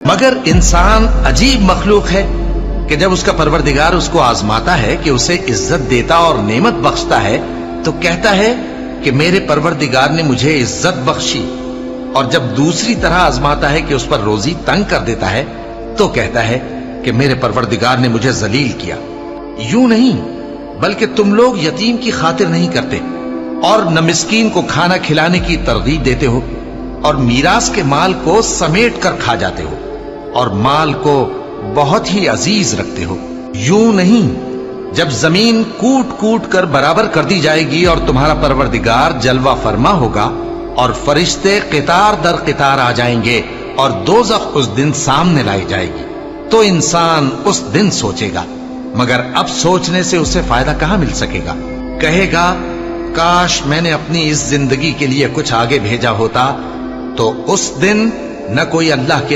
मगर इंसान अजीब मखलूक है कि जब उसका परवरदिगार उसको आजमाता है कि उसे इज्जत देता और नेमत बख्शता है तो कहता है कि मेरे परवरदिगार ने मुझे इज्जत बख्शी, और जब दूसरी तरह आजमाता है कि उस पर रोजी तंग कर देता है तो कहता है कि मेरे परवरदिगार ने मुझे जलील किया। यूं नहीं, बल्कि तुम लोग यतीम की खातिर नहीं करते और न मिस्कीन को खाना खिलाने की तरगीब देते हो, और मीरास के माल को समेट कर खा जाते हो और माल को बहुत ही अजीज रखते हो। यूं नहीं, जब जमीन कूट कूट कर बराबर कर दी जाएगी और तुम्हारा परवरदिगार जलवा फरमा होगा और फरिश्ते कितार दर कितार आ जाएंगे और दोज़ख उस दिन सामने लाई जाएगी, तो इंसान उस दिन सोचेगा, मगर अब सोचने से उसे फायदा कहां मिल सकेगा। कहेगा, काश मैंने अपनी इस जिंदगी के लिए कुछ आगे भेजा होता, तो उस दिन न कोई अल्लाह के